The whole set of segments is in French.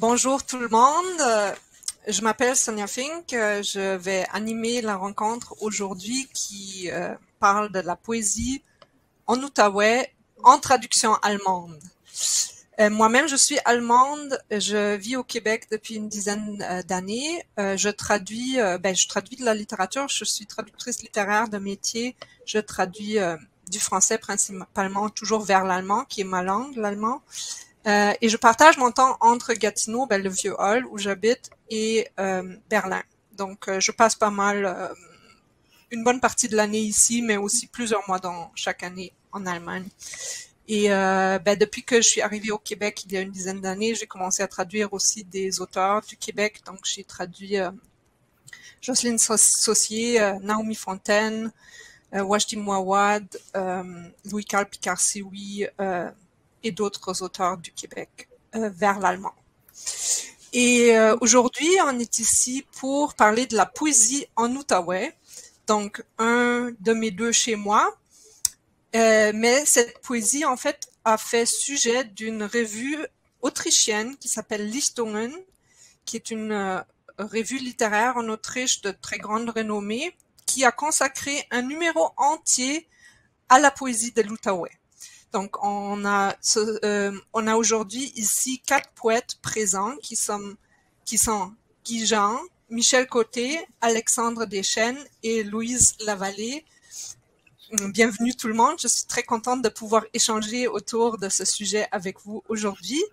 Bonjour tout le monde. Je m'appelle Sonia Fink. Je vais animer la rencontre aujourd'hui qui parle de la poésie en outaouais en traduction allemande. Moi-même, je suis allemande. Je vis au Québec depuis une dizaine d'années. Je traduis de la littérature. Je suis traductrice littéraire de métier. Je traduis du français principalement toujours vers l'allemand, qui est ma langue, l'allemand. Et je partage mon temps entre Gatineau, le vieux hall où j'habite, et Berlin. Donc, je passe pas mal, une bonne partie de l'année ici, mais aussi plusieurs mois dans chaque année en Allemagne. Et depuis que je suis arrivée au Québec il y a une dizaine d'années, j'ai commencé à traduire aussi des auteurs du Québec. Donc, j'ai traduit Jocelyne Saucier, Naomi Fontaine, Wajdi Mouawad, Louis-Carl Picard-Sioui et d'autres auteurs du Québec vers l'allemand. Et aujourd'hui, on est ici pour parler de la poésie en outaouais, donc un de mes deux chez moi. Mais cette poésie, en fait, a fait sujet d'une revue autrichienne qui s'appelle Lichtungen, qui est une revue littéraire en Autriche de très grande renommée, qui a consacré un numéro entier à la poésie de l'outaouais. Donc, on a aujourd'hui ici 4 poètes présents qui sont Guy Jean, Michel Côté, Alexandre Deschênes et Louise Lavallée. Bienvenue tout le monde. Je suis très contente de pouvoir échanger autour de ce sujet avec vous aujourd'hui.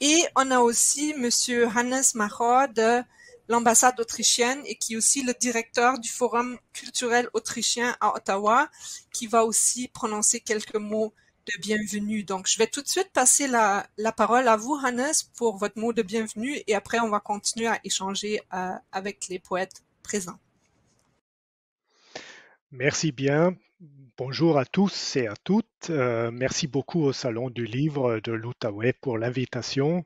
Et on a aussi Monsieur Hannes Machor de l'ambassade autrichienne et qui est aussi le directeur du Forum culturel autrichien à Ottawa, qui va aussi prononcer quelques mots de bienvenue. Donc, je vais tout de suite passer la parole à vous, Hannes, pour votre mot de bienvenue et après, on va continuer à échanger avec les poètes présents. Merci bien. Bonjour à tous et à toutes. Merci beaucoup au Salon du Livre de l'Outaouais pour l'invitation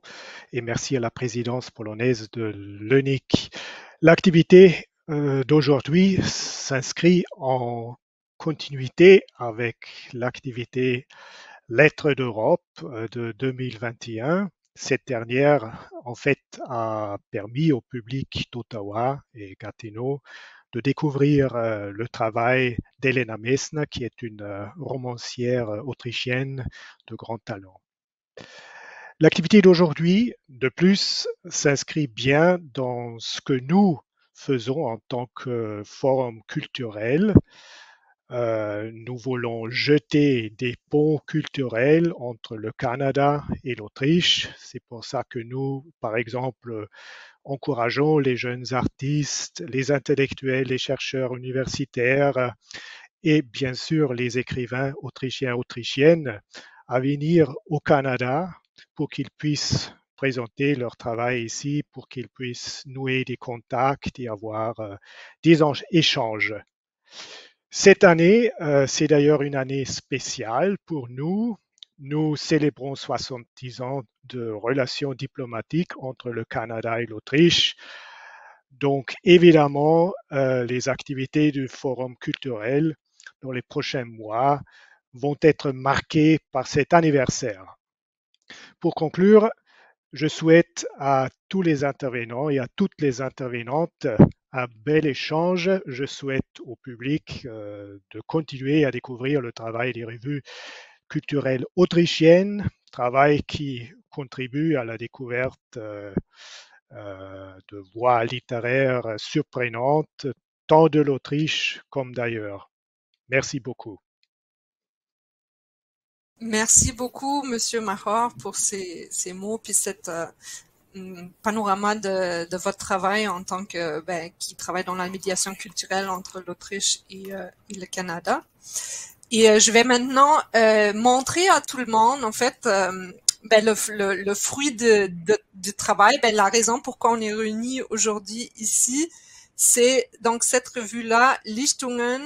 et merci à la présidence polonaise de l'UNIC. L'activité d'aujourd'hui s'inscrit en continuité avec l'activité Lettres d'Europe de 2021. Cette dernière, en fait, a permis au public d'Ottawa et Gatineau de découvrir le travail d'Elena Messner, qui est une romancière autrichienne de grand talent. L'activité d'aujourd'hui, de plus, s'inscrit bien dans ce que nous faisons en tant que forum culturel. Nous voulons jeter des ponts culturels entre le Canada et l'Autriche. C'est pour ça que nous, par exemple, encourageons les jeunes artistes, les intellectuels, les chercheurs universitaires et bien sûr les écrivains autrichiens et autrichiennes à venir au Canada pour qu'ils puissent présenter leur travail ici, pour qu'ils puissent nouer des contacts et avoir des échanges. Cette année, c'est d'ailleurs une année spéciale pour nous. Nous célébrons 70 ans de relations diplomatiques entre le Canada et l'Autriche. Donc, évidemment, les activités du Forum culturel dans les prochains mois vont être marquées par cet anniversaire. Pour conclure, je souhaite à tous les intervenants et à toutes les intervenantes un bel échange. Je souhaite au public de continuer à découvrir le travail des revues culturelles autrichiennes, travail qui contribue à la découverte de voies littéraires surprenantes, tant de l'Autriche comme d'ailleurs. Merci beaucoup. Merci beaucoup, Monsieur Machor, pour ces mots puis cette panorama de votre travail en tant que qui travaille dans la médiation culturelle entre l'Autriche et le Canada. Et je vais maintenant montrer à tout le monde en fait le fruit du travail, la raison pourquoi on est réunis aujourd'hui ici. C'est donc cette revue-là, Lichtungen,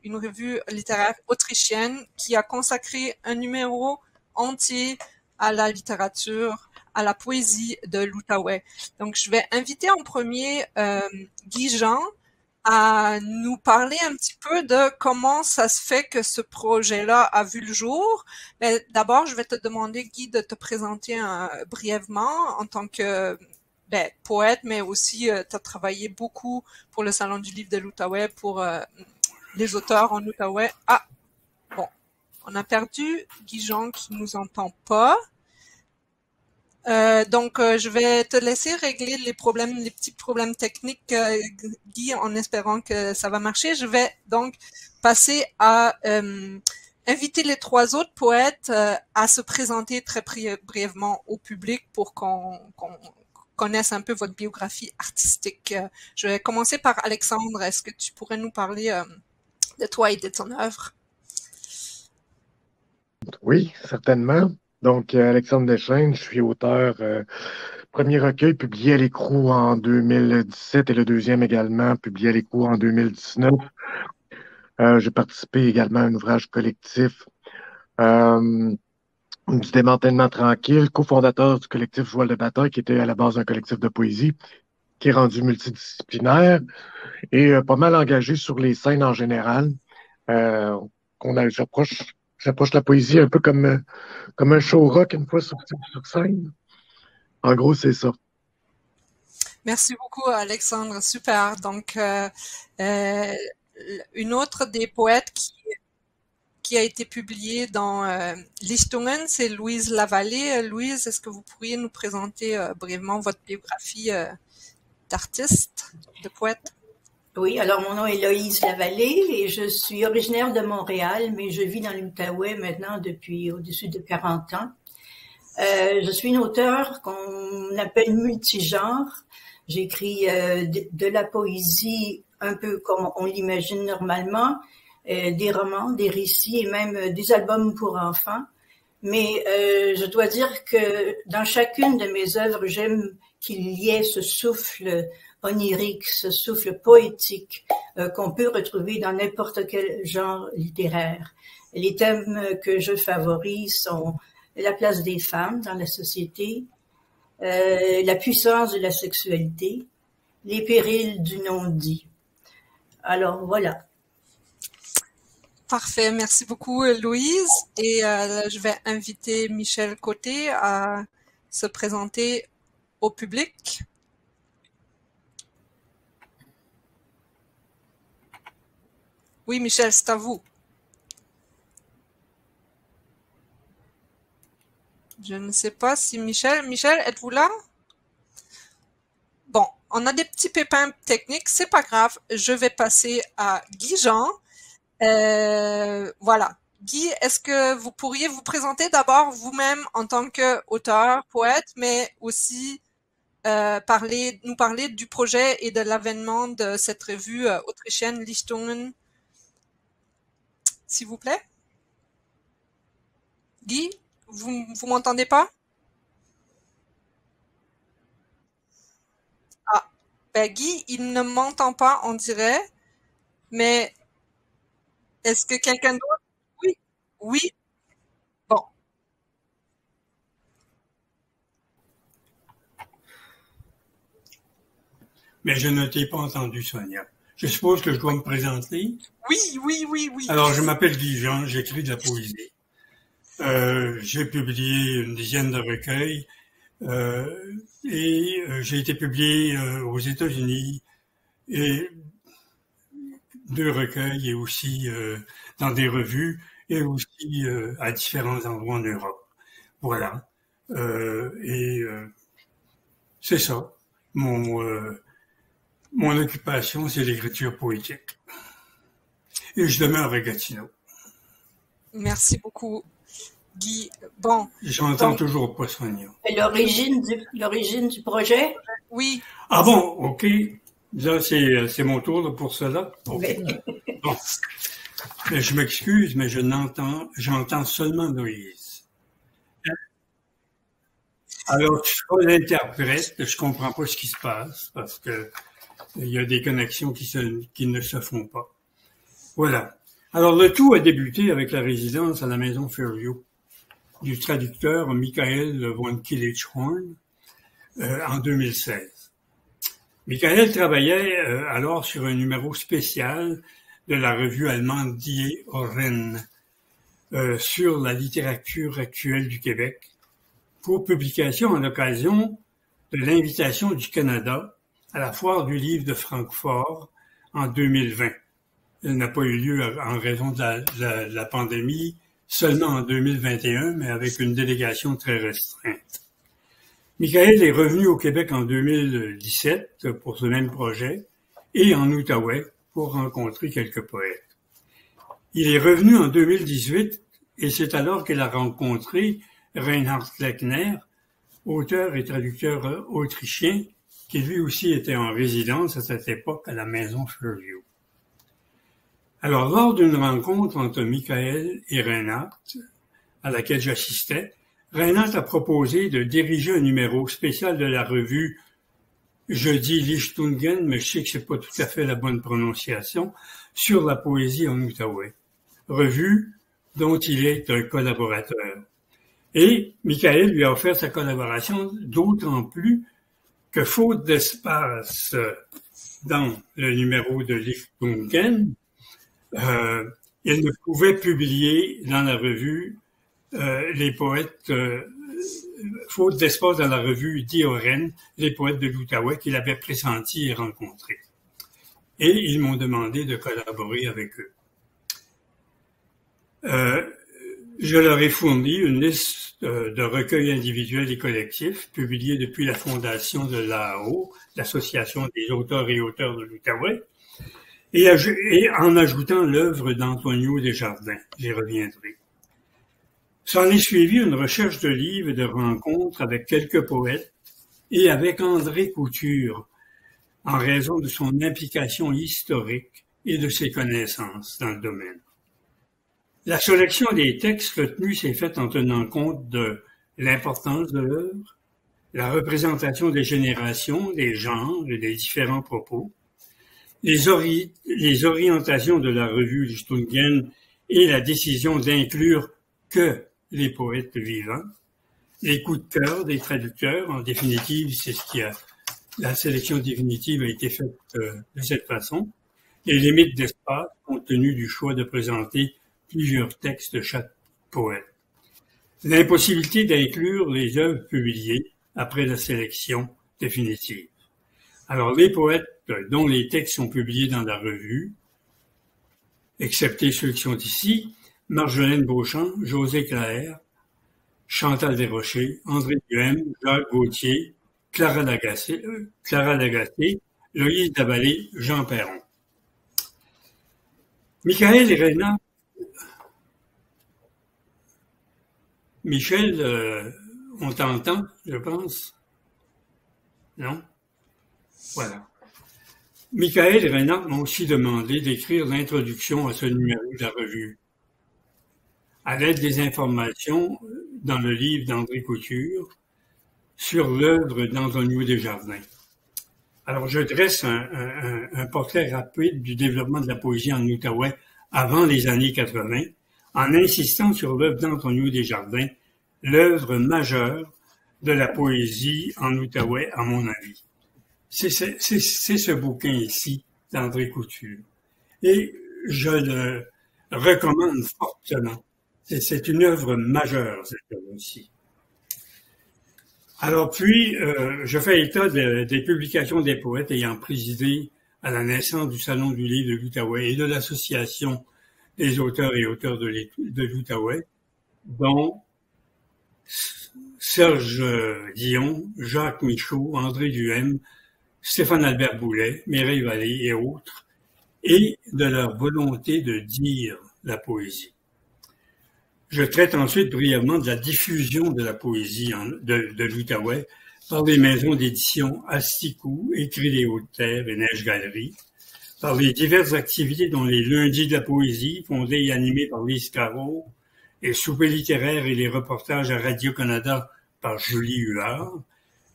une revue littéraire autrichienne qui a consacré un numéro entier à la littérature, à la poésie de l'Outaouais. Donc, je vais inviter en premier Guy Jean à nous parler un petit peu de comment ça se fait que ce projet-là a vu le jour. Mais d'abord, je vais te demander, Guy, de te présenter brièvement en tant que poète, mais aussi tu as travaillé beaucoup pour le Salon du livre de l'Outaouais, pour les auteurs en Outaouais. Ah, bon, on a perdu Guy Jean qui nous entend pas. Donc, je vais te laisser régler les petits problèmes techniques, Guy, en espérant que ça va marcher. Je vais donc passer à inviter les trois autres poètes à se présenter très brièvement au public pour qu'on connaisse un peu votre biographie artistique. Je vais commencer par Alexandre. Est-ce que tu pourrais nous parler de toi et de ton œuvre? Oui, certainement. Donc, Alexandre Deschênes, je suis auteur. Premier recueil publié à l'Écrou en 2017 et le deuxième également publié à l'Écrou en 2019. J'ai participé également à un ouvrage collectif du démantèlement tranquille, cofondateur du collectif Joual de bataille, qui était à la base un collectif de poésie, qui est rendu multidisciplinaire et pas mal engagé sur les scènes en général. J'approche la poésie un peu comme un show rock une fois sur scène. En gros, c'est ça. Merci beaucoup, Alexandre. Super. Donc, une autre des poètes qui a été publiée dans Lichtungen, c'est Louise Lavallée. Louise, est-ce que vous pourriez nous présenter brièvement votre biographie d'artiste, de poète? Oui, alors mon nom est Loïse Lavallée et je suis originaire de Montréal, mais je vis dans l'Outaouais maintenant depuis au-dessus de 40 ans. Je suis une auteure qu'on appelle multigenre. J'écris de la poésie un peu comme on l'imagine normalement, des romans, des récits et même des albums pour enfants. Mais je dois dire que dans chacune de mes œuvres, j'aime qu'il y ait ce souffle onirique, ce souffle poétique qu'on peut retrouver dans n'importe quel genre littéraire. Les thèmes que je favorise sont la place des femmes dans la société, la puissance de la sexualité, les périls du non-dit. Alors voilà. Parfait, merci beaucoup Louise. Et je vais inviter Michel Côté à se présenter au public. Oui, Michel, c'est à vous. Je ne sais pas si Michel, êtes-vous là? Bon, on a des petits pépins techniques, c'est pas grave. Je vais passer à Guy Jean. Voilà. Guy, est-ce que vous pourriez vous présenter d'abord vous-même en tant qu'auteur, poète, mais aussi nous parler du projet et de l'avènement de cette revue autrichienne Lichtungen, s'il vous plaît? Guy, vous m'entendez pas? Ah, ben Guy, il ne m'entend pas, on dirait, mais est-ce que quelqu'un d'autre? Oui, oui, bon. Mais je ne t'ai pas entendu, Sonia. Je suppose que je dois me présenter. Oui. Alors, je m'appelle Guy Jean, j'écris de la poésie. J'ai publié une dizaine de recueils et j'ai été publié aux États-Unis et 2 recueils et aussi dans des revues et aussi à différents endroits en Europe. Voilà. C'est ça. Mon occupation, c'est l'écriture poétique. Et je demeure à Gatineau. Merci beaucoup, Guy. Bon. J'entends toujours pas Sonia. L'origine du projet? Oui. Ah bon, ok. Là, c'est mon tour pour cela. Okay. Bon. Mais je m'excuse, mais j'entends seulement Louise. Alors, je suis pas l'interprète, je comprends pas ce qui se passe parce que il y a des connexions qui ne se font pas. Voilà. Alors, le tout a débuté avec la résidence à la Maison Fairview du traducteur Michael von Kilichhorn en 2016. Michael travaillait alors sur un numéro spécial de la revue allemande Die Ohren sur la littérature actuelle du Québec pour publication à l'occasion de l'invitation du Canada à la Foire du livre de Francfort en 2020. Elle n'a pas eu lieu en raison de la pandémie seulement en 2021, mais avec une délégation très restreinte. Michael est revenu au Québec en 2017 pour ce même projet et en Outaouais pour rencontrer quelques poètes. Il est revenu en 2018 et c'est alors qu'il a rencontré Reinhard Kleckner, auteur et traducteur autrichien, qui lui aussi était en résidence à cette époque à la Maison Fleuriot. Alors, lors d'une rencontre entre Michael et Reinhard, à laquelle j'assistais, Reinhard a proposé de diriger un numéro spécial de la revue, je dis Lichtungen, mais je sais que c'est pas tout à fait la bonne prononciation, sur la poésie en Outaouais, revue dont il est un collaborateur. Et Michael lui a offert sa collaboration d'autant plus que faute d'espace dans le numéro de Lichtungen, il ne pouvait publier dans la revue les poètes, faute d'espace dans la revue Die Ohren, les poètes de l'Outaouais qu'il avait pressentis et rencontrés. Et ils m'ont demandé de collaborer avec eux. Je leur ai fourni une liste de recueils individuels et collectifs publiés depuis la fondation de l'AAO, l'Association des auteurs et auteurs de l'Outaouais, et en ajoutant l'œuvre d'Antonio Desjardins. J'y reviendrai. S'en est suivi une recherche de livres et de rencontres avec quelques poètes et avec André Couture, en raison de son implication historique et de ses connaissances dans le domaine. La sélection des textes retenus s'est faite en tenant compte de l'importance de l'œuvre, la représentation des générations, des genres et des différents propos, les orientations de la revue Lichtungen et la décision d'inclure que les poètes vivants, les coups de cœur des traducteurs, en définitive, c'est ce qui a, la sélection définitive a été faite de cette façon, les limites d'espace compte tenu du choix de présenter plusieurs textes de chaque poète, l'impossibilité d'inclure les œuvres publiées après la sélection définitive. Alors, les poètes dont les textes sont publiés dans la revue, excepté ceux qui sont ici, Marjolaine Beauchamp, José Claher, Chantal Desrochers, André Duhem, Jacques Gauthier, Clara Lagacé, Loïse Dabalé, Jean Perron. Michael et Reinhard. Michel, on t'entend, je pense? Non? Voilà. Michael et Reinhard m'ont aussi demandé d'écrire l'introduction à ce numéro de la revue. À l'aide des informations dans le livre d'André Couture sur l'œuvre d'Antonio Desjardins. Alors, je dresse un portrait rapide du développement de la poésie en Outaouais avant les années 80, en insistant sur l'œuvre d'Antonio Desjardins, l'œuvre majeure de la poésie en Outaouais, à mon avis. C'est ce bouquin ici d'André Couture. Et je le recommande fortement. C'est une œuvre majeure, cette œuvre aussi. Alors puis, je fais état des publications des poètes ayant présidé à la naissance du Salon du livre de l'Outaouais et de l'Association des auteurs et auteurs de l'Outaouais, dont Serge Dion, Jacques Michaud, André Duhem, Stéphane-Albert Boulet, Mireille Vallée et autres, et de leur volonté de dire la poésie. Je traite ensuite brièvement de la diffusion de la poésie de l'Outaouais par les maisons d'édition Asticou, Écrit des Hautes-Terres et Neige Galerie, par les diverses activités dont les lundis de la poésie, fondés et animés par Lise Caro, les soupers littéraires et les reportages à Radio-Canada par Julie Huard,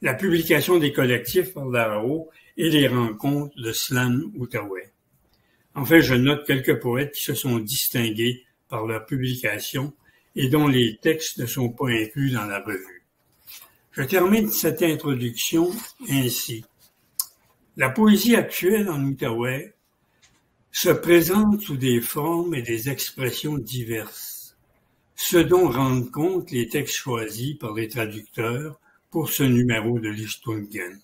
la publication des collectifs par l'AAO et les rencontres de slam outaouais. Enfin, je note quelques poètes qui se sont distingués par leur publication et dont les textes ne sont pas inclus dans la revue. Je termine cette introduction ainsi. La poésie actuelle en Outaouais se présente sous des formes et des expressions diverses, ce dont rendent compte les textes choisis par les traducteurs pour ce numéro de l'Ishtungen.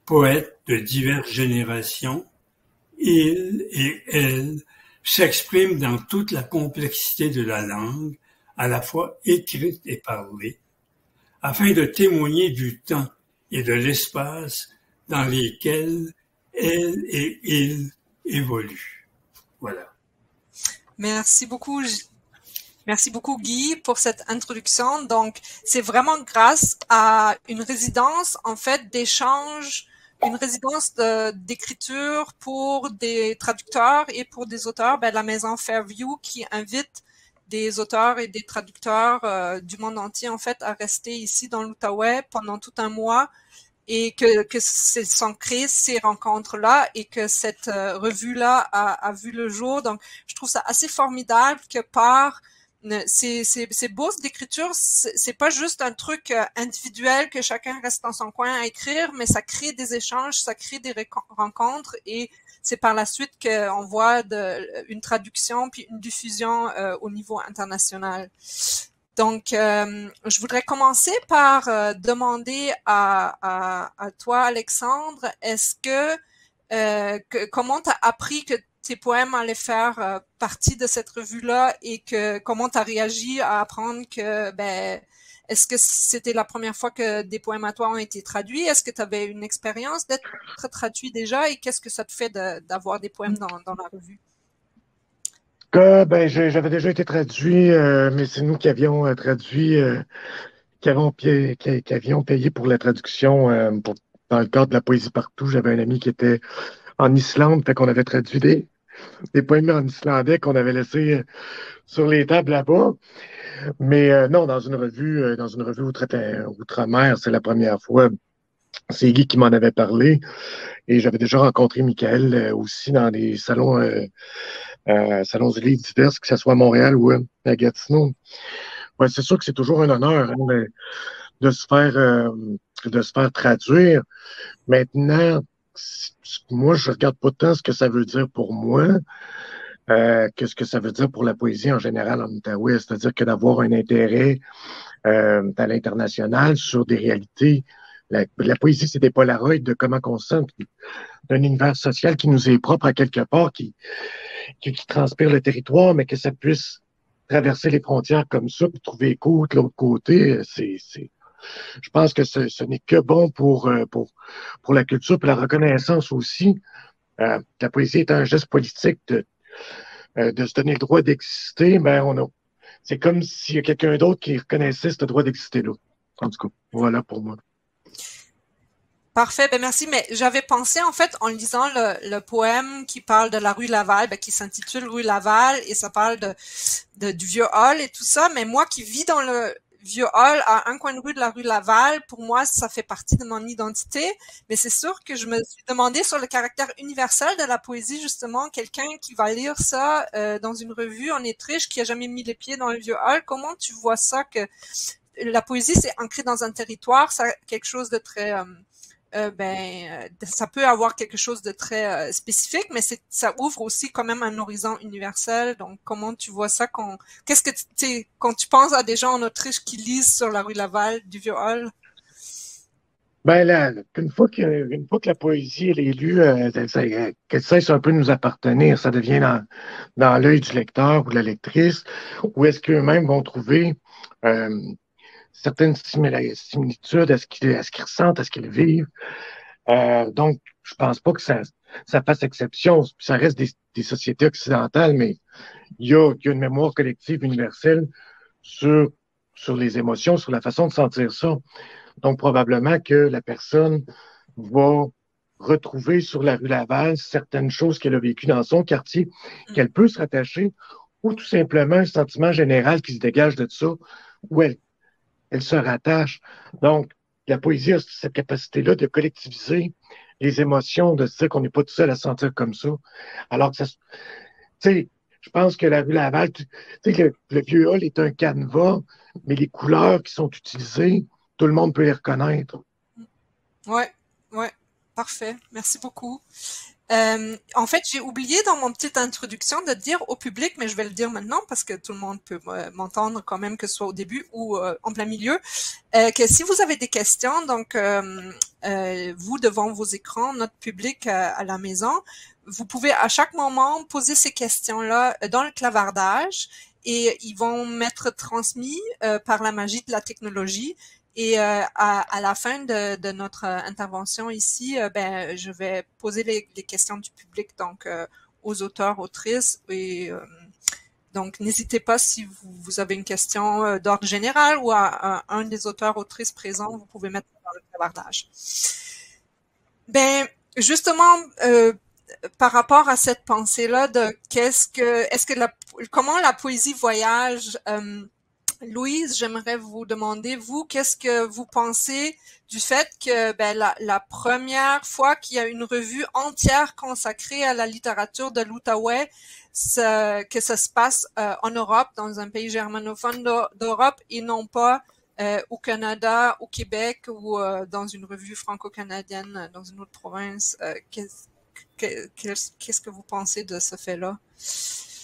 Poètes de diverses générations, ils et elles s'expriment dans toute la complexité de la langue, à la fois écrite et parlée, afin de témoigner du temps et de l'espace dans lesquels elles et ils évoluent. Voilà. Merci beaucoup. Merci beaucoup, Guy, pour cette introduction. Donc, c'est vraiment grâce à une résidence, en fait, d'échange, une résidence d'écriture pour des traducteurs et pour des auteurs, la Maison Fairview qui invite des auteurs et des traducteurs du monde entier, en fait, à rester ici dans l'Outaouais pendant tout un mois et que sont créées ces rencontres-là et que cette revue-là a vu le jour. Donc, je trouve ça assez formidable que par ces bourses d'écriture, c'est pas juste un truc individuel que chacun reste dans son coin à écrire, mais ça crée des échanges, ça crée des rencontres et c'est par la suite qu'on voit une traduction puis une diffusion au niveau international. Donc, je voudrais commencer par demander à toi, Alexandre, est-ce comment tu as appris que tes poèmes allaient faire partie de cette revue-là et comment tu as réagi à apprendre que, est-ce que c'était la première fois que des poèmes à toi ont été traduits? Est-ce que tu avais une expérience d'être traduit déjà et qu'est-ce que ça te fait d'avoir des poèmes dans la revue? J'avais déjà été traduit, mais c'est nous qui avions traduit, qui avions payé pour la traduction dans le cadre de la poésie partout. J'avais un ami qui était en Islande, fait qu'on avait traduit des poèmes en islandais qu'on avait laissés sur les tables là-bas. Mais non, dans une revue outre-mer, c'est la première fois. C'est Guy qui m'en avait parlé. Et j'avais déjà rencontré Michael aussi dans des salons du livre divers, que ce soit à Montréal ou à Gatineau. Ouais, c'est sûr que c'est toujours un honneur de se faire traduire. Maintenant, moi, je regarde pas tant ce que ça veut dire pour moi que ce que ça veut dire pour la poésie en général en Outaouais. C'est-à-dire que d'avoir un intérêt à l'international sur des réalités. La poésie, c'est des polaroids de comment on se sent, d'un univers social qui nous est propre à quelque part, qui transpire le territoire, mais que ça puisse traverser les frontières comme ça, puis trouver écho de l'autre côté, je pense que ce n'est que bon pour la culture et la reconnaissance aussi. La poésie est un geste politique de se donner le droit d'exister, c'est comme s'il y a quelqu'un d'autre qui reconnaissait ce droit d'exister-là. En tout cas, voilà pour moi. Parfait, merci. Mais j'avais pensé, en fait, en lisant le poème qui parle de la rue Laval, qui s'intitule Rue Laval, et ça parle du vieux hall et tout ça, mais moi qui vis dans le vieux hall à un coin de rue de la rue Laval, pour moi, ça fait partie de mon identité, mais c'est sûr que je me suis demandé sur le caractère universel de la poésie, justement, quelqu'un qui va lire ça dans une revue en Autriche, qui a jamais mis les pieds dans le vieux hall, comment tu vois ça que la poésie, c'est ancré dans un territoire, ça a quelque chose de très... ça peut avoir quelque chose de très spécifique, mais ça ouvre aussi quand même un horizon universel. Donc, comment tu vois ça quand tu penses à des gens en Autriche qui lisent sur la rue Laval du vieux hall? Une fois que la poésie elle est lue, qu'elle cesse un peu de nous appartenir, ça devient dans l'œil du lecteur ou de la lectrice, ou est-ce qu'eux-mêmes vont trouver certaines similitudes à ce qu'ils ressentent, à ce qu'ils vivent. Donc, je pense pas que ça fasse exception. Ça reste des sociétés occidentales, mais il y a une mémoire collective universelle sur les émotions, sur la façon de sentir ça. Donc, probablement que la personne va retrouver sur la rue Laval certaines choses qu'elle a vécues dans son quartier, qu'elle peut se rattacher, ou tout simplement un sentiment général qui se dégage de ça, où elle se rattache. Donc, la poésie a cette capacité-là de collectiviser les émotions, de se dire qu'on n'est pas tout seul à se sentir comme ça. Alors que je pense que la rue Laval, le vieux hall est un canevas, mais les couleurs qui sont utilisées, tout le monde peut les reconnaître. Ouais. Parfait. Merci beaucoup. En fait, j'ai oublié dans mon petite introduction de dire au public, mais je vais le dire maintenant parce que tout le monde peut m'entendre quand même, que ce soit au début ou en plein milieu, que si vous avez des questions, donc vous devant vos écrans, notre public à la maison, vous pouvez à chaque moment poser ces questions-là dans le clavardage et ils vont m'être transmis par la magie de la technologie. Et à la fin de notre intervention ici, ben, je vais poser les questions du public donc aux auteurs, autrices. Et donc, n'hésitez pas si vous avez une question d'ordre général ou à un des auteurs, autrices présents, vous pouvez mettre dans le clavardage. Ben, justement, par rapport à cette pensée-là de comment la poésie voyage. Louise, j'aimerais vous demander, vous, qu'est-ce que vous pensez du fait que la première fois qu'il y a une revue entière consacrée à la littérature de l'Outaouais, que ça se passe en Europe, dans un pays germanophone d'Europe, et non pas au Canada, au Québec ou dans une revue franco-canadienne dans une autre province. Qu'est-ce que vous pensez de ce fait-là?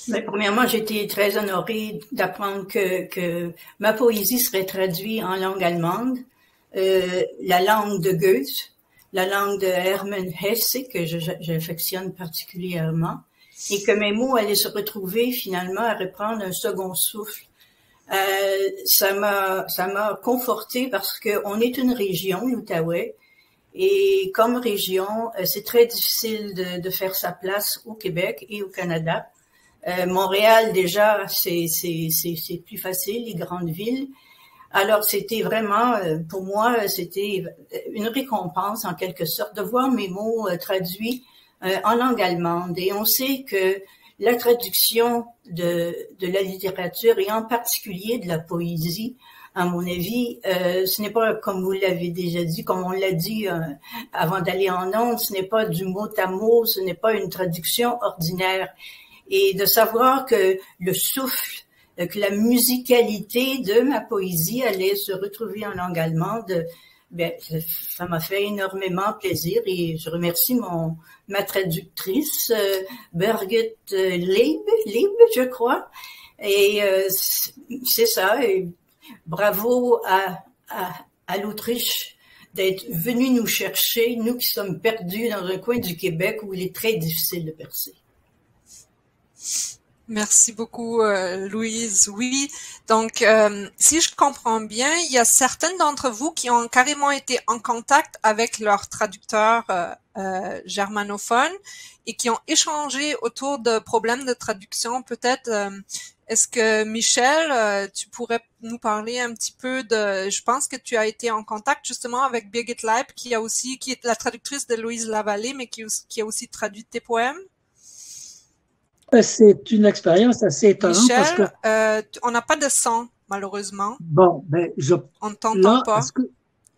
Mais premièrement, j'étais très honorée d'apprendre que ma poésie serait traduite en langue allemande, la langue de Goethe, la langue de Hermann Hesse, que j'affectionne particulièrement, et que mes mots allaient se retrouver finalement à reprendre un second souffle. Ça m'a confortée parce que on est une région, l'Outaouais, et comme région, c'est très difficile de faire sa place au Québec et au Canada. Montréal, déjà, c'est plus facile, les grandes villes. Alors, c'était vraiment, pour moi, c'était une récompense, en quelque sorte, de voir mes mots traduits en langue allemande. Et on sait que la traduction de la littérature, et en particulier de la poésie, à mon avis, ce n'est pas, comme vous l'avez déjà dit, comme on l'a dit avant d'aller en ondes, ce n'est pas du mot à mot, ce n'est pas une traduction ordinaire. Et de savoir que le souffle, que la musicalité de ma poésie allait se retrouver en langue allemande, ben, ça m'a fait énormément plaisir et je remercie ma traductrice, Birgit Leib, je crois. Et c'est ça. Et bravo à l'Autriche d'être venu nous chercher, nous qui sommes perdus dans un coin du Québec où il est très difficile de percer. Merci beaucoup, Louise. Oui, donc si je comprends bien, il y a certaines d'entre vous qui ont carrément été en contact avec leurs traducteurs germanophones et qui ont échangé autour de problèmes de traduction. Peut-être, est-ce que Michel, tu pourrais nous parler un petit peu je pense que tu as été en contact justement avec Birgit Leib, qui est la traductrice de Louise Lavallée, mais qui a aussi traduit tes poèmes. C'est une expérience assez étonnante. Michel, parce que on n'a pas de son, malheureusement. Bon, ben, on ne t'entend pas. Est-ce que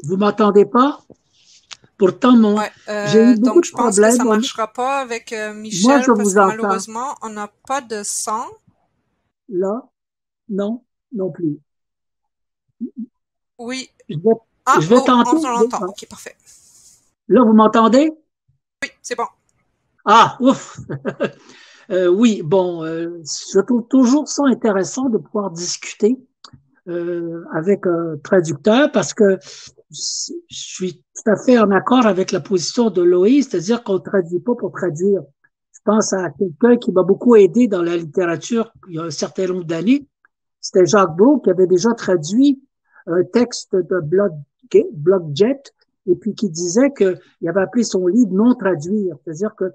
vous m'entendez pas? Pourtant, j'ai eu beaucoup donc, je de pense problèmes. Que ça ne marchera pas avec Michel, moi, je parce vous que entends. malheureusement, on n'a pas de son. Là, non plus. Oui. Je vais tenter. On l'entend. OK, parfait. Là, vous m'entendez? Oui, c'est bon. Ah, ouf! Oui, bon, je trouve toujours ça intéressant de pouvoir discuter avec un traducteur parce que je suis tout à fait en accord avec la position de Loïs, c'est-à-dire qu'on ne traduit pas pour traduire. Je pense à quelqu'un qui m'a beaucoup aidé dans la littérature il y a un certain nombre d'années. C'était Jacques Brault qui avait déjà traduit un texte de Blodgett et puis qui disait qu'il avait appelé son livre non traduire, c'est-à-dire que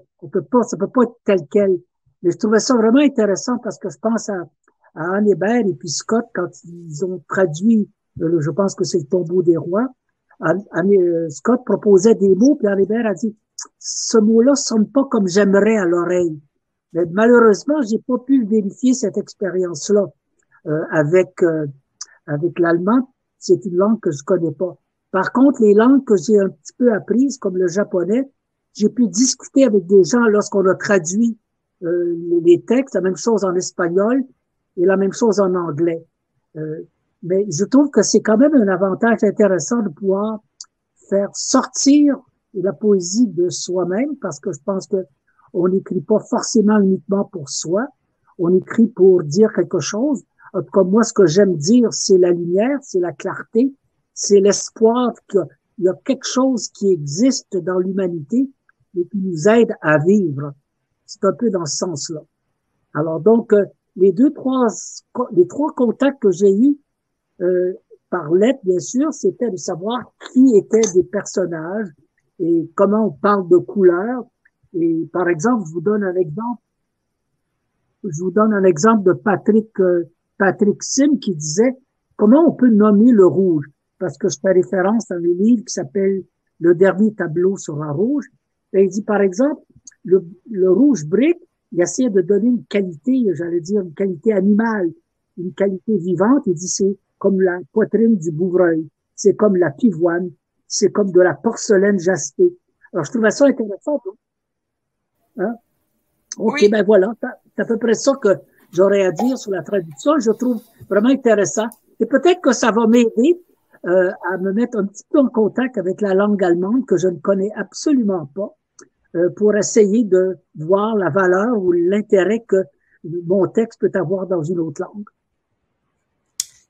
ça peut pas être tel quel. Mais je trouvais ça vraiment intéressant parce que je pense à Anne Hébert et puis Scott quand ils ont traduit, je pense que c'est le Tombeau des rois. Scott proposait des mots puis Anne Hébert a dit ce mot-là sonne pas comme j'aimerais à l'oreille. Mais malheureusement, j'ai pas pu vérifier cette expérience-là avec l'allemand. C'est une langue que je connais pas. Par contre, les langues que j'ai un petit peu apprises, comme le japonais, j'ai pu discuter avec des gens lorsqu'on a traduit les textes, la même chose en espagnol et la même chose en anglais. Mais je trouve que c'est quand même un avantage intéressant de pouvoir faire sortir et la poésie de soi-même, parce que je pense que on n'écrit pas forcément uniquement pour soi, on écrit pour dire quelque chose. En tout cas, moi, ce que j'aime dire, c'est la lumière, c'est la clarté, c'est l'espoir qu'il y a quelque chose qui existe dans l'humanité et qui nous aide à vivre. C'est un peu dans ce sens-là. Alors donc, les trois contacts que j'ai eus par lettre, bien sûr, c'était de savoir qui étaient des personnages et comment on parle de couleurs. Et par exemple, je vous donne un exemple de Patrick Sim qui disait comment on peut nommer le rouge, parce que je fais référence à un livre qui s'appelle Le dernier tableau sur la rouge. Et il dit par exemple le rouge brique, il essaie de donner une qualité, j'allais dire une qualité animale, une qualité vivante. Il dit c'est comme la poitrine du bouvreuil, c'est comme la pivoine, c'est comme de la porcelaine jaspée. Alors je trouvais ça intéressant. Hein? Ok, oui. Ben voilà, c'est à peu près ça que j'aurais à dire sur la traduction. Je trouve vraiment intéressant. Et peut-être que ça va m'aider à me mettre un petit peu en contact avec la langue allemande que je ne connais absolument pas, pour essayer de voir la valeur ou l'intérêt que mon texte peut avoir dans une autre langue.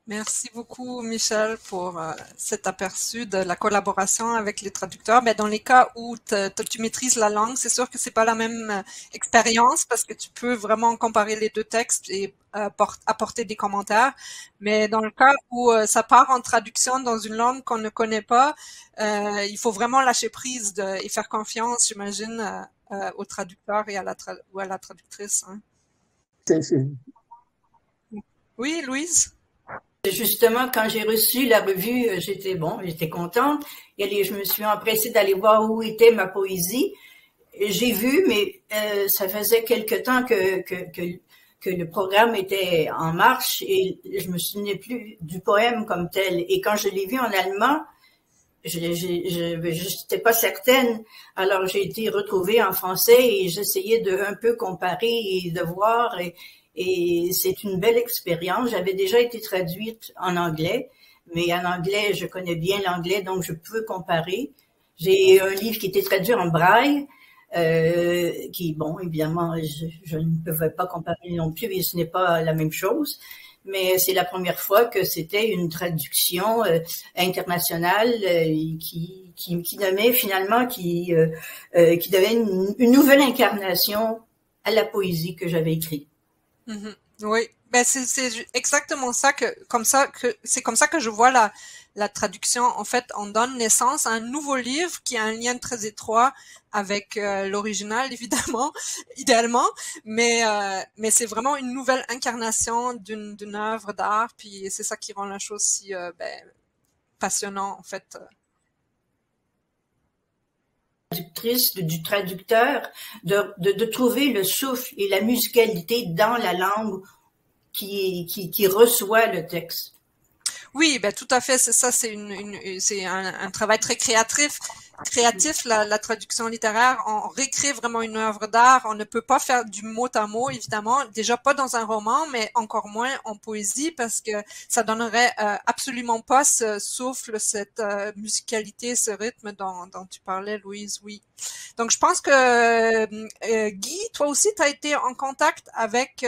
Merci beaucoup, Michel, pour cet aperçu de la collaboration avec les traducteurs. Mais dans les cas où tu maîtrises la langue, c'est sûr que c'est pas la même expérience parce que tu peux vraiment comparer les deux textes et apporter des commentaires. Mais dans le cas où ça part en traduction dans une langue qu'on ne connaît pas, il faut vraiment lâcher prise et faire confiance, j'imagine, au traducteur et à la traductrice. Hein. Oui, Louise? Justement, quand j'ai reçu la revue, j'étais contente. Et je me suis empressée d'aller voir où était ma poésie. J'ai vu, mais ça faisait quelque temps que le programme était en marche et je me souvenais plus du poème comme tel. Et quand je l'ai vu en allemand, je n'étais pas certaine. Alors j'ai été retrouvée en français et j'essayais de un peu comparer et de voir. Et c'est une belle expérience. J'avais déjà été traduite en anglais, mais en anglais, je connais bien l'anglais, donc je peux comparer. J'ai un livre qui était traduit en braille, qui, bon, évidemment, je ne pouvais pas comparer non plus, et ce n'est pas la même chose. Mais c'est la première fois que c'était une traduction internationale qui donnait finalement, qui donnait une nouvelle incarnation à la poésie que j'avais écrite. Mm-hmm. Oui, ben c'est exactement ça c'est comme ça que je vois la traduction. En fait, on donne naissance à un nouveau livre qui a un lien très étroit avec l'original, évidemment, idéalement, mais c'est vraiment une nouvelle incarnation d'une œuvre d'art, puis c'est ça qui rend la chose si passionnant en fait. Du traducteur, de trouver le souffle et la musicalité dans la langue qui reçoit le texte. Oui, ben tout à fait, c'est ça, c'est un travail très créatif, la traduction littéraire. On récrée vraiment une œuvre d'art. On ne peut pas faire du mot à mot, évidemment. Déjà pas dans un roman, mais encore moins en poésie, parce que ça donnerait absolument pas ce souffle, cette musicalité, ce rythme dont tu parlais, Louise. Oui. Donc je pense que Guy, toi aussi, tu as été en contact avec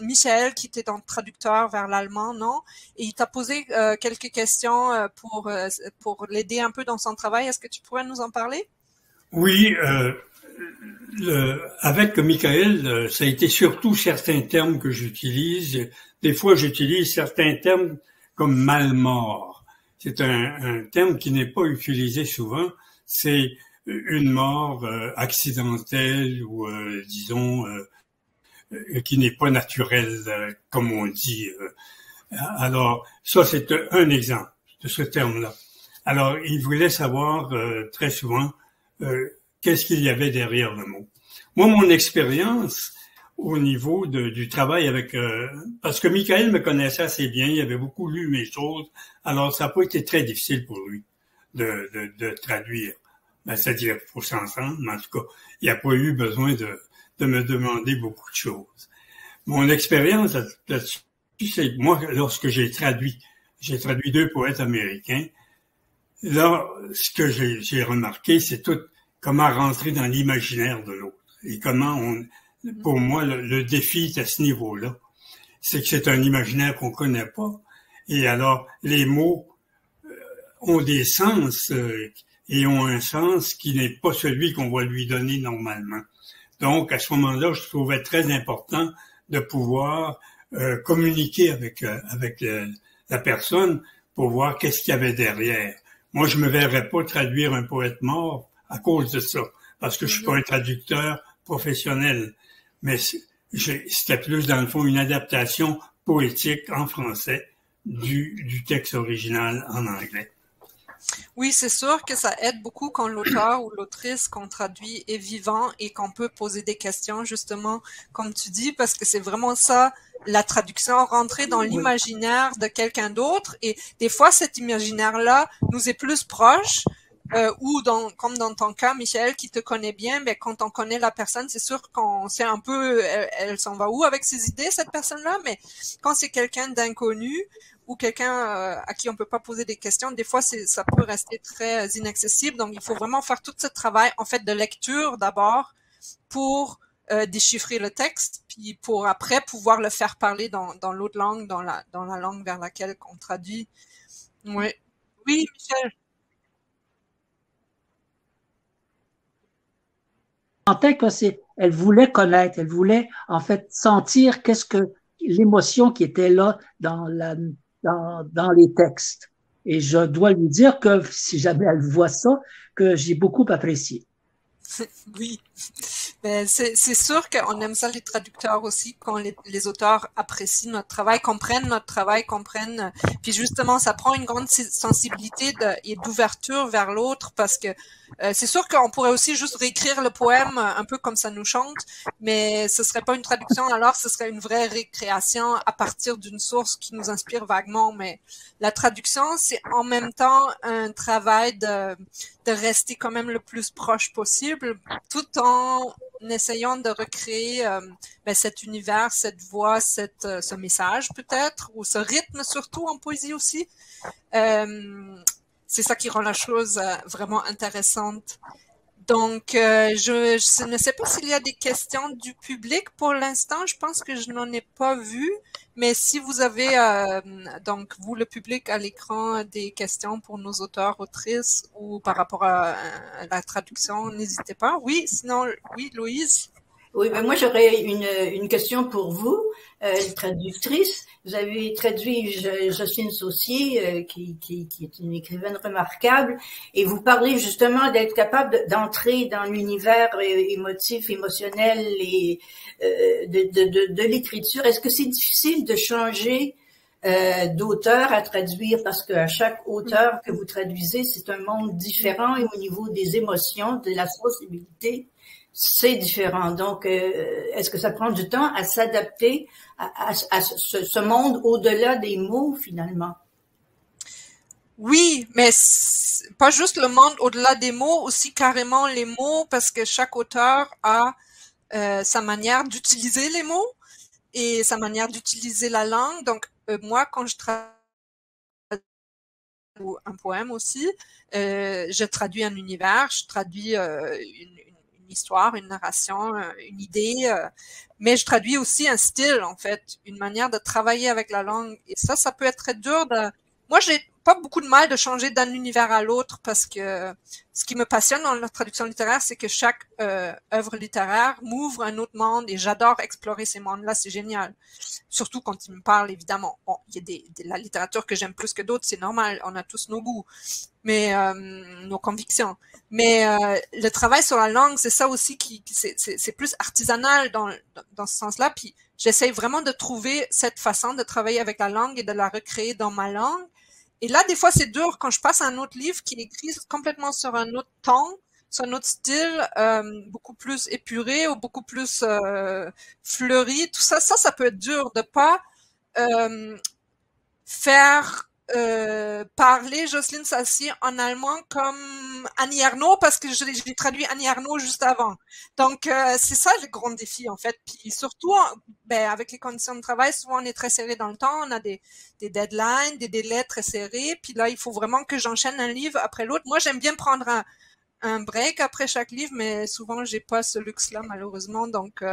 Michel, qui était ton traducteur vers l'allemand, non? Et il t'a posé quelques questions pour l'aider un peu dans son travail. Est-ce que tu pourrais nous en parler? Oui, avec Michael, ça a été surtout certains termes que j'utilise. Des fois, j'utilise certains termes comme mal mort. C'est un terme qui n'est pas utilisé souvent. C'est une mort accidentelle ou disons qui n'est pas naturelle, comme on dit. Alors, ça, c'est un exemple de ce terme-là. Alors, il voulait savoir très souvent qu'est-ce qu'il y avait derrière le mot. Moi, mon expérience au niveau du travail avec... parce que Michael me connaissait assez bien, il avait beaucoup lu mes choses, alors ça n'a pas été très difficile pour lui de traduire. Ben, c'est-à-dire, il faut s'entendre, mais en tout cas, il n'a pas eu besoin de me demander beaucoup de choses. Mon expérience là-dessus, c'est que moi, lorsque j'ai traduit 2 poètes américains, là, ce que j'ai remarqué, c'est comment rentrer dans l'imaginaire de l'autre. Et comment pour moi, le défi est à ce niveau-là. C'est que c'est un imaginaire qu'on connaît pas. Et alors, les mots ont des sens et ont un sens qui n'est pas celui qu'on va lui donner normalement. Donc, à ce moment-là, je trouvais très important de pouvoir communiquer avec la personne pour voir qu'est-ce qu'il y avait derrière. Moi, je me verrais pas traduire un poète mort à cause de ça, parce que je suis pas un traducteur professionnel. Mais c'était plus, dans le fond, une adaptation poétique en français du texte original en anglais. Oui, c'est sûr que ça aide beaucoup quand l'auteur ou l'autrice qu'on traduit est vivant et qu'on peut poser des questions, justement, comme tu dis, parce que c'est vraiment ça, la traduction, rentrer dans l'imaginaire de quelqu'un d'autre. Et des fois, cet imaginaire-là nous est plus proche, ou comme dans ton cas, Michel, qui te connaît bien, mais quand on connaît la personne, c'est sûr qu'on sait un peu, elle s'en va où avec ses idées, cette personne-là, mais quand c'est quelqu'un d'inconnu, ou quelqu'un à qui on peut pas poser des questions, des fois ça peut rester très inaccessible. Donc il faut vraiment faire tout ce travail en fait de lecture d'abord pour déchiffrer le texte, puis pour après pouvoir le faire parler dans l'autre langue, dans la langue vers laquelle on traduit. Oui, oui, Michel. Sentais que elle voulait connaître, elle voulait en fait sentir qu'est-ce que l'émotion qui était là dans les textes. Et je dois lui dire que si jamais elle voit ça, que j'ai beaucoup apprécié. Oui, ben, c'est sûr qu'on aime ça les traducteurs aussi, quand les auteurs apprécient notre travail, comprennent notre travail, comprennent. Puis justement, ça prend une grande sensibilité et d'ouverture vers l'autre, parce que c'est sûr qu'on pourrait aussi juste réécrire le poème un peu comme ça nous chante, mais ce serait pas une traduction, alors ce serait une vraie récréation à partir d'une source qui nous inspire vaguement. Mais la traduction, c'est en même temps un travail de rester quand même le plus proche possible, tout en essayant de recréer cet univers, cette voix, ce message peut-être, ou ce rythme surtout en poésie aussi. C'est ça qui rend la chose vraiment intéressante. Donc, je ne sais pas s'il y a des questions du public pour l'instant. Je pense que je n'en ai pas vu. Mais si vous avez, donc vous, le public, à l'écran, des questions pour nos auteurs, autrices ou par rapport à la traduction, n'hésitez pas. Oui, sinon, oui, Louise. Oui, ben moi j'aurais une question pour vous, traductrice. Vous avez traduit Jocelyne Saucier, qui est une écrivaine remarquable, et vous parlez justement d'être capable d'entrer dans l'univers émotif, émotionnel et de l'écriture. Est-ce que c'est difficile de changer d'auteur à traduire, parce qu'à chaque auteur que vous traduisez, c'est un monde différent, et au niveau des émotions, de la sensibilité, c'est différent. Donc, est-ce que ça prend du temps à s'adapter à ce monde au-delà des mots, finalement? Oui, mais pas juste le monde au-delà des mots, aussi carrément les mots, parce que chaque auteur a sa manière d'utiliser les mots et sa manière d'utiliser la langue. Donc, moi, quand je traduis un poème aussi, je traduis un univers, je traduis une histoire, une narration, une idée, mais je traduis aussi un style, en fait, une manière de travailler avec la langue. Et ça peut être très dur de... Moi, j'ai pas beaucoup de mal de changer d'un univers à l'autre, parce que ce qui me passionne dans la traduction littéraire, c'est que chaque œuvre littéraire m'ouvre un autre monde, et j'adore explorer ces mondes-là, c'est génial. Surtout quand ils me parlent, évidemment. Bon, il y a la littérature que j'aime plus que d'autres, c'est normal, on a tous nos goûts, mais nos convictions. Mais le travail sur la langue, c'est ça aussi c'est plus artisanal dans ce sens-là. Puis j'essaye vraiment de trouver cette façon de travailler avec la langue et de la recréer dans ma langue. Et là, des fois, c'est dur quand je passe à un autre livre qui est écrit complètement sur un autre ton, sur un autre style, beaucoup plus épuré ou beaucoup plus fleuri. Tout ça, ça peut être dur de pas faire parler Jocelyne Saucier en allemand comme Annie Ernaux, parce que je l'ai traduit Annie Ernaux juste avant. Donc, c'est ça le grand défi, en fait. Puis surtout, avec les conditions de travail, souvent on est très serré dans le temps, on a des deadlines, des délais très serrés, puis là, il faut vraiment que j'enchaîne un livre après l'autre. Moi, j'aime bien prendre un break après chaque livre, mais souvent j'ai pas ce luxe-là malheureusement. Donc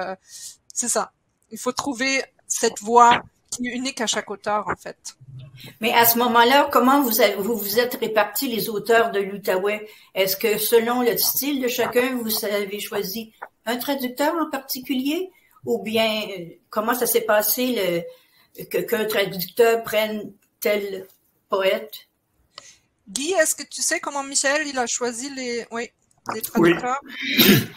c'est ça. Il faut trouver cette voie qui est unique à chaque auteur en fait. Mais à ce moment-là, comment vous êtes répartis les auteurs de l'Outaouais? Est-ce que selon le style de chacun, vous avez choisi un traducteur en particulier? Ou bien comment ça s'est passé qu'un traducteur prenne tel poète? Guy, est-ce que tu sais comment Michel il a choisi les traducteurs? Oui.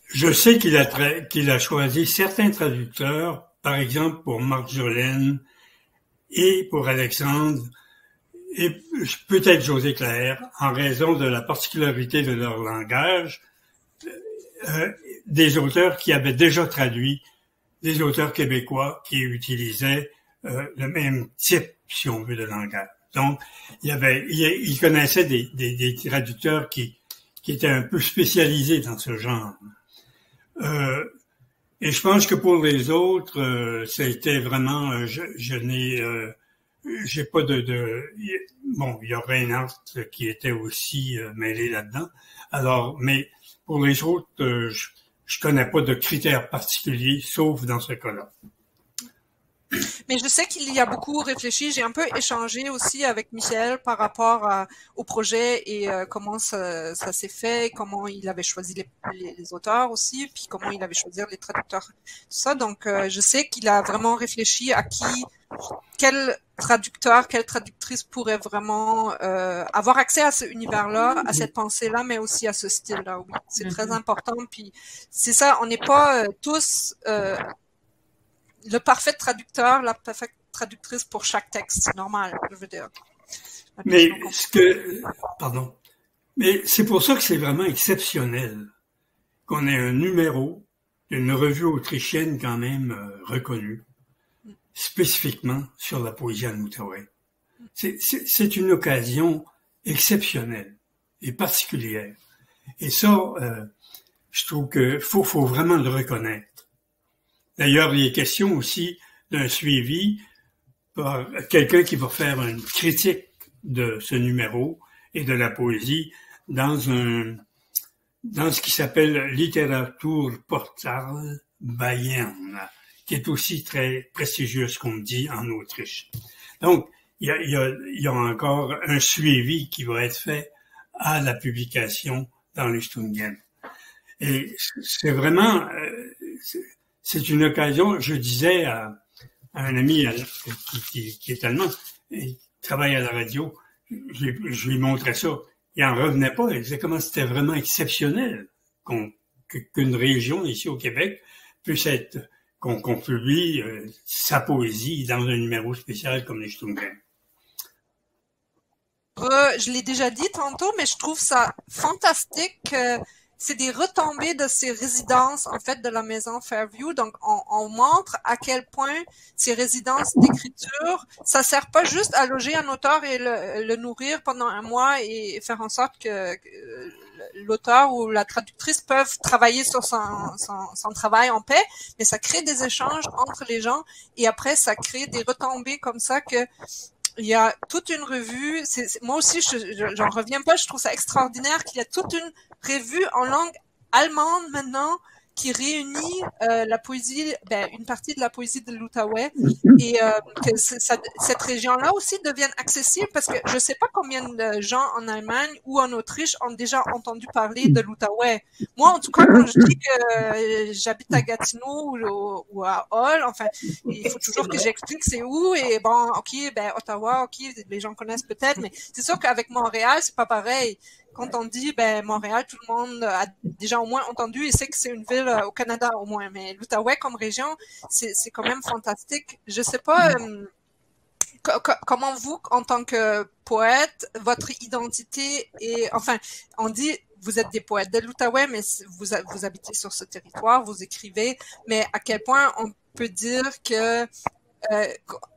Je sais qu'il a choisi certains traducteurs, par exemple pour Marjolaine et pour Alexandre, et peut-être José Claire, en raison de la particularité de leur langage, des auteurs qui avaient déjà traduit, des auteurs québécois qui utilisaient le même type, si on veut, de langage. Donc, il connaissait des traducteurs qui étaient un peu spécialisés dans ce genre. Et je pense que pour les autres, c'était vraiment, j'ai pas bon, il y a Reinhardt qui était aussi mêlé là-dedans. Alors, mais pour les autres, je connais pas de critères particuliers, sauf dans ce cas-là. Mais je sais qu'il y a beaucoup réfléchi. J'ai un peu échangé aussi avec Michel par rapport au projet et comment ça s'est fait, comment il avait choisi les auteurs aussi, puis comment il avait choisi les traducteurs, tout ça. Donc, je sais qu'il a vraiment réfléchi à quel traducteur, quelle traductrice pourrait vraiment avoir accès à ce univers-là, à cette pensée-là, mais aussi à ce style-là. Oui, c'est très important. Puis c'est ça, on n'est pas tous le parfait traducteur, la parfaite traductrice pour chaque texte, c'est normal, je veux dire. Mais mais c'est pour ça que c'est vraiment exceptionnel qu'on ait un numéro d'une revue autrichienne quand même reconnue, spécifiquement sur la poésie en Outaouais. C'est une occasion exceptionnelle et particulière. Et ça, je trouve que faut vraiment le reconnaître. D'ailleurs, il est question aussi d'un suivi par quelqu'un qui va faire une critique de ce numéro et de la poésie dans ce qui s'appelle Literaturportal Bayern, qui est aussi très prestigieux, ce qu'on dit, en Autriche. Donc, il y a encore un suivi qui va être fait à la publication dans l'Istungen. Et c'est vraiment... c'est une occasion, je disais à un ami qui est allemand et qui travaille à la radio, je lui montrais ça. Il en revenait pas. Il disait comment c'était vraiment exceptionnel qu'une région ici au Québec puisse qu'on publie sa poésie dans un numéro spécial comme les Stungen. Je l'ai déjà dit tantôt, mais je trouve ça fantastique. C'est des retombées de ces résidences, en fait, de la maison Fairview. Donc, on montre à quel point ces résidences d'écriture, ça sert pas juste à loger un auteur et le nourrir pendant un mois et faire en sorte que l'auteur ou la traductrice peuvent travailler sur son travail en paix, mais ça crée des échanges entre les gens et après, ça crée des retombées comme ça que il y a toute une revue. Moi aussi, j'en reviens pas. Je trouve ça extraordinaire qu'il y a toute une revue en langue allemande maintenant qui réunit la poésie, une partie de la poésie de l'Outaouais et que cette région-là aussi devienne accessible parce que je sais pas combien de gens en Allemagne ou en Autriche ont déjà entendu parler de l'Outaouais. Moi, en tout cas, quand je dis que j'habite à Gatineau ou à Hull, enfin, il faut toujours que j'explique c'est où et bon, ok, Ottawa, ok, les gens connaissent peut-être, mais c'est sûr qu'avec Montréal, c'est pas pareil. Quand on dit Montréal, tout le monde a déjà au moins entendu et sait que c'est une ville au Canada au moins. Mais l'Outaouais comme région, c'est quand même fantastique. Je sais pas comment vous, en tant que poète, votre identité est... Enfin, on dit vous êtes des poètes de l'Outaouais, mais vous habitez sur ce territoire, vous écrivez. Mais à quel point on peut dire que...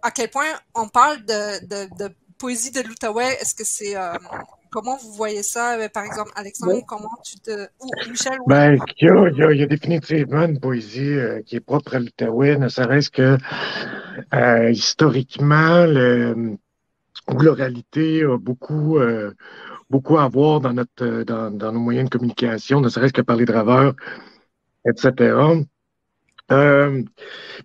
à quel point on parle de poésie de l'Outaouais? Est-ce que c'est... comment vous voyez ça, par exemple, Alexandre, comment tu te... Ou Michel? Ben, il y a définitivement une poésie qui est propre à l'Outaouais, ne serait-ce que historiquement, l'oralité a beaucoup beaucoup à voir dans dans nos moyens de communication, ne serait-ce que par les draveurs, etc.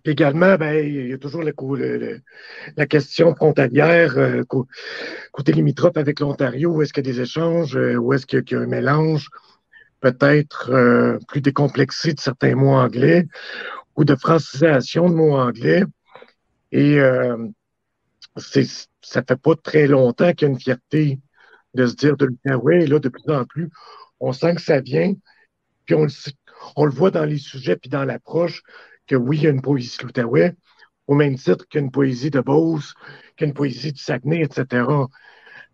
Puis également, ben, il y a toujours la question frontalière, côté limitrophe avec l'Ontario, où est-ce qu'il y a des échanges, où est-ce qu'il y a un mélange peut-être plus décomplexé de certains mots anglais ou de francisation de mots anglais. Et ça fait pas très longtemps qu'il y a une fierté de se dire de l'Outaouais. Et là, de plus en plus, on sent que ça vient, puis on le voit dans les sujets puis dans l'approche que oui, il y a une poésie de l'Outaouais, au même titre qu'une poésie de Beauce, qu'une poésie du Saguenay, etc.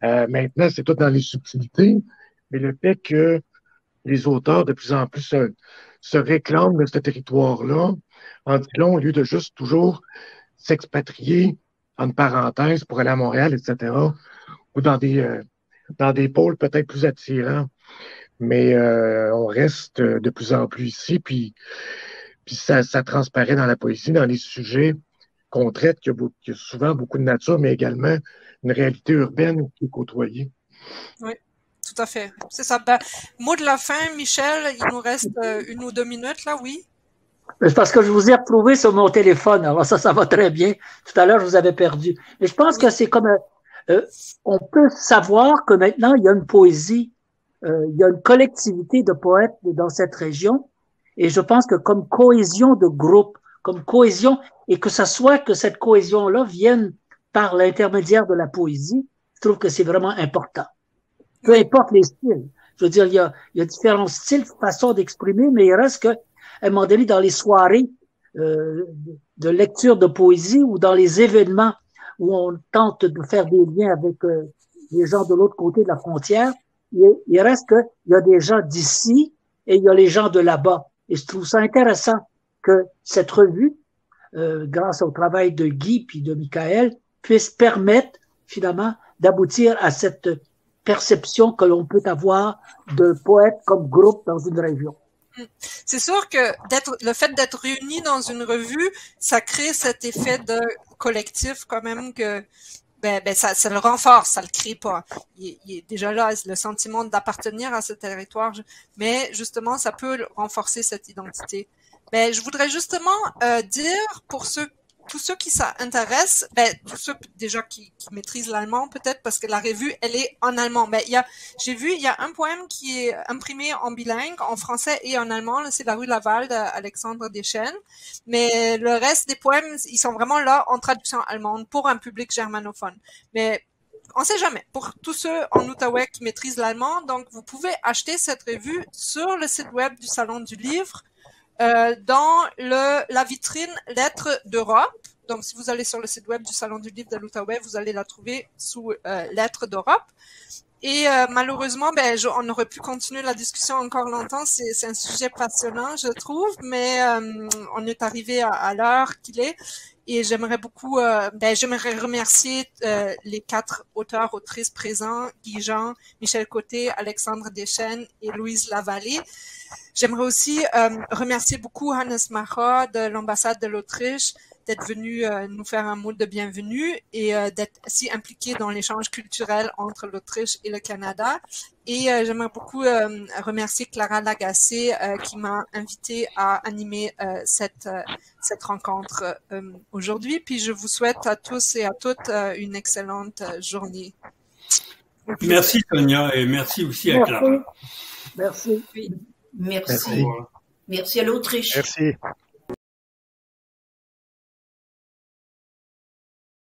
Maintenant, c'est tout dans les subtilités, mais le fait que les auteurs de plus en plus se réclament de ce territoire-là, en dit long, au lieu de juste toujours s'expatrier, entre parenthèses, pour aller à Montréal, etc., ou dans des pôles peut-être plus attirants. Mais on reste de plus en plus ici, puis ça transparaît dans la poésie, dans les sujets qu'on traite, qu'il y a souvent beaucoup de nature, mais également une réalité urbaine qui est côtoyée. Oui, tout à fait. C'est ça. Ben, mot de la fin, Michel, il nous reste 1 ou 2 minutes, là, oui? C'est parce que je vous ai retrouvé sur mon téléphone. Alors ça va très bien. Tout à l'heure, je vous avais perdu. Mais je pense que c'est comme... on peut savoir que maintenant, il y a une poésie, il y a une collectivité de poètes dans cette région. Et je pense que comme cohésion de groupe, comme cohésion, et que ça soit que cette cohésion-là vienne par l'intermédiaire de la poésie, je trouve que c'est vraiment important. Peu importe les styles. Je veux dire, il y a différents styles, façons d'exprimer, mais il reste que, à un moment donné, dans les soirées de lecture de poésie ou dans les événements où on tente de faire des liens avec les gens de l'autre côté de la frontière, il reste qu'il y a des gens d'ici et il y a les gens de là-bas. Et je trouve ça intéressant que cette revue, grâce au travail de Guy puis de Michael, puisse permettre finalement d'aboutir à cette perception que l'on peut avoir de poètes comme groupe dans une région. C'est sûr que le fait d'être réunis dans une revue, ça crée cet effet de collectif quand même que ça le renforce, ça le crée pas. Il est déjà là le sentiment d'appartenir à ce territoire, mais justement ça peut renforcer cette identité. Je voudrais justement dire pour tous ceux qui s'intéressent, tous ceux déjà qui maîtrisent l'allemand peut-être parce que la revue elle est en allemand. J'ai vu il y a un poème qui est imprimé en bilingue, en français et en allemand. C'est La rue Laval d'Alexandre Deschênes. Mais le reste des poèmes, ils sont vraiment là en traduction allemande pour un public germanophone. Mais on sait jamais. Pour tous ceux en Outaouais qui maîtrisent l'allemand, donc vous pouvez acheter cette revue sur le site web du Salon du Livre. Dans la vitrine Lettres d'Europe. Donc, si vous allez sur le site web du Salon du Livre de l'Outaouais, vous allez la trouver sous Lettres d'Europe. Et malheureusement, on aurait pu continuer la discussion encore longtemps. C'est un sujet passionnant, je trouve, mais on est arrivé à l'heure qu'il est. Et j'aimerais beaucoup, j'aimerais remercier les 4 auteurs, autrices présents, Guy Jean, Michel Côté, Alexandre Deschênes et Louise Lavallée. J'aimerais aussi remercier beaucoup Hannes Macher de l'ambassade de l'Autriche d'être venu nous faire un mot de bienvenue et d'être si impliqué dans l'échange culturel entre l'Autriche et le Canada. Et j'aimerais beaucoup remercier Clara Lagacé qui m'a invité à animer cette rencontre aujourd'hui. Puis je vous souhaite à tous et à toutes une excellente journée. Merci Sonia et merci aussi à Clara. Merci. Merci. Merci à l'Autriche. Merci.